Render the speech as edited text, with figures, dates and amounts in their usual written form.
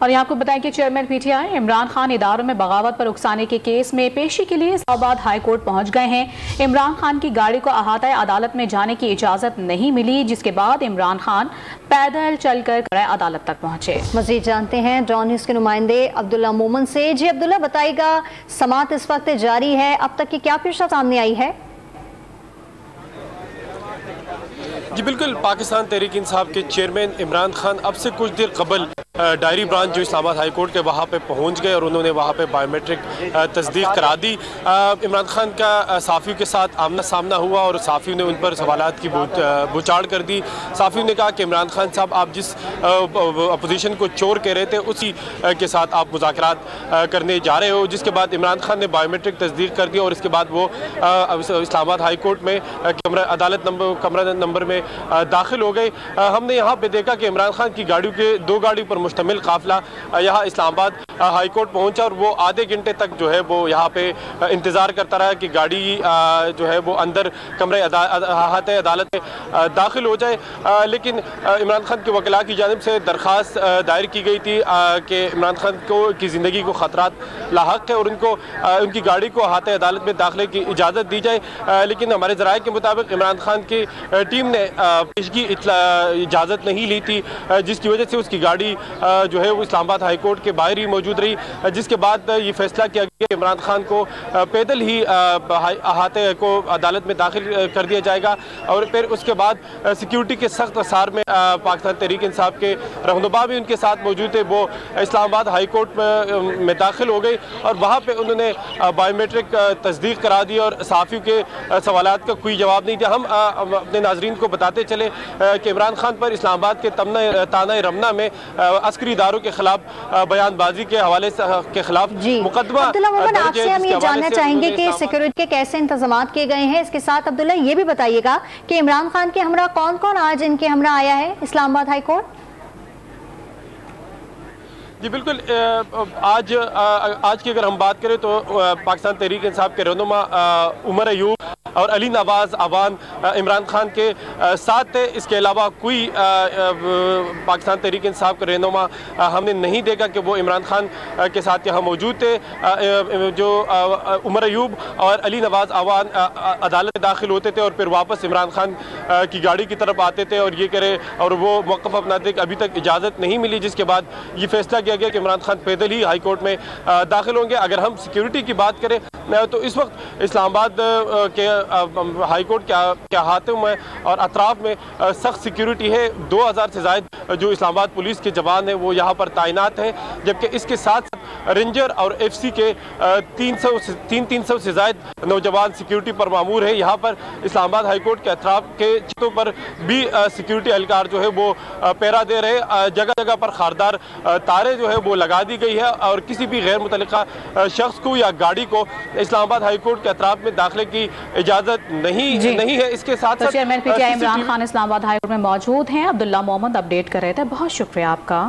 और यहाँ आपको बताएं कि चेयरमैन पीटीआई इमरान खान इदारों में बगावत पर उकसाने के केस में पेशी के लिए इस्लामाबाद हाई कोर्ट पहुंच गए हैं। इमरान खान की गाड़ी को अहाता अदालत में जाने की इजाजत नहीं मिली, जिसके बाद इमरान खान पैदल चलकर अदालत तक पहुंचे। मजीद जानते हैं डॉन न्यूज़ के नुमाइंदे अब्दुल्ला मोमन से। जी अब्दुल्ला, बताइएगा, समाअत इस वक्त जारी है, अब तक की क्या पेशरफ सामने आई है? जी बिल्कुल, पाकिस्तान तहरीक इंसाफ के चेयरमैन इमरान खान अब से कुछ देर कबल डायरी ब्रांच जो इस्लामाबाद हाई कोर्ट के वहाँ पे पहुँच गए और उन्होंने वहाँ पे बायोमेट्रिक तस्दीक करा दी। इमरान खान का साफ़ियों के साथ आमना सामना हुआ और साफ़ियों ने उन पर सवालात की बुछाड़ कर दी। साफ़ियों ने कहा कि इमरान खान साहब, आप जिस अपोजिशन को चोर कह रहे थे उसी के साथ आप मुज़ाकरात करने जा रहे हो, जिसके बाद इमरान खान ने बायोमेट्रिक तस्दीक कर दिया और इसके बाद वो इस्लामाबाद हाई कोर्ट में कमरा नंबर में दाखिल हो गए। हमने यहाँ पे देखा कि इमरान खान की गाड़ियों के 2 गाड़ी पर मुश्तमिल काफिला यहाँ इस्लामाबाद हाई कोर्ट पहुँचा और वो आधे घंटे तक जो है वो यहाँ पे इंतज़ार करता रहा कि गाड़ी जो है वो अंदर कमरे अहाते अदालत में दाखिल हो जाए। लेकिन इमरान खान के वकीला की जानिब से दरख्वास्त दायर की गई थी कि इमरान खान की ज़िंदगी को ख़तरात लाहक है और उनकी गाड़ी को अहाते अदालत में दाखिले की इजाज़त दी जाए। लेकिन हमारे ज़राए के मुताबिक इमरान खान की टीम ने पेशगी इजाज़त नहीं ली थी, जिसकी वजह से उसकी गाड़ी जो है वो इस्लामाबाद हाई कोर्ट के बाहर ही मौजूद रही, जिसके बाद ये फैसला किया गया कि इमरान खान को पैदल ही अहाते को अदालत में दाखिल कर दिया जाएगा। और फिर उसके बाद सिक्योरिटी के सख्त असार में पाकिस्तान तहरीक इंसाफ के रहनुमा भी उनके साथ मौजूद थे, वो इस्लामाबाद हाई कोर्ट में दाखिल हो गई और वहाँ पर उन्होंने बायोमेट्रिक तस्दीक करा दी और सहाफ़ियों के सवालात का कोई जवाब नहीं दिया। हम अपने नाजरीन को बताते चले कि इमरान खान पर इस्लामाबाद के ताना रमना में अस्करी इदारों के खिलाफ बयानबाजी के हवाले के खिलाफ मुकदमा। आपसे हम ये जानना चाहेंगे कि सिक्योरिटी के कैसे इंतजाम किए गए हैं। इसके साथ अब्दुल्ला ये भी बताइएगा कि इमरान खान के हमरा कौन कौन आज इनके हमरा आया है इस्लामाबाद हाई कोर्ट? जी बिल्कुल, आज की अगर हम बात करें तो पाकिस्तान तहरीक इंसाफ के रहनुमा उमर अयूब और अली नवाज अवान इमरान खान के साथ थे। इसके अलावा कोई पाकिस्तान तहरीक इंसाफ के रहनुमा हमने नहीं देखा कि वो इमरान खान के साथ यहाँ मौजूद थे। जो उमर अयूब और अली नवाज अवान अदालत में दाखिल होते थे और फिर वापस इमरान खान की गाड़ी की तरफ आते थे और ये करे और वो मौक़िफ़ अपनाते थे। अभी तक इजाज़त नहीं मिली, जिसके बाद ये फैसला किया गया कि इमरान खान पैदल ही हाई कोर्ट में दाखिल होंगे। अगर हम सिक्योरिटी की बात करें तो इस वक्त इस्लामाबाद के हाई कोर्ट के अहाते में और अतराफ में सख्त सिक्योरिटी है। 2000 से ज़ायद जो इस्लामाबाद पुलिस के जवान हैं वो यहाँ पर तैनात हैं, जबकि इसके साथ रेंजर और FC के 300 से ज़ायद नौजवान सिक्योरिटी पर मामूर है। यहाँ पर इस्लामाबाद हाई कोर्ट के अतराफ के चितों पर भी सिक्योरिटी एहलकार जो है वो पैरा दे रहे। जगह जगह पर खारदार तारे जो है वो लगा दी गई है और किसी भी गैर मुतल्लिका शख्स को या गाड़ी को इस्लामाबाद हाई कोर्ट के अतराफ में दाखिले की इजाज़त नहीं है। इसके साथ chairman PTI Imran Khan Islamabad high court में मौजूद हैं। अब्दुल्ला मोहम्मद अपडेट कर रहे थे, बहुत शुक्रिया आपका।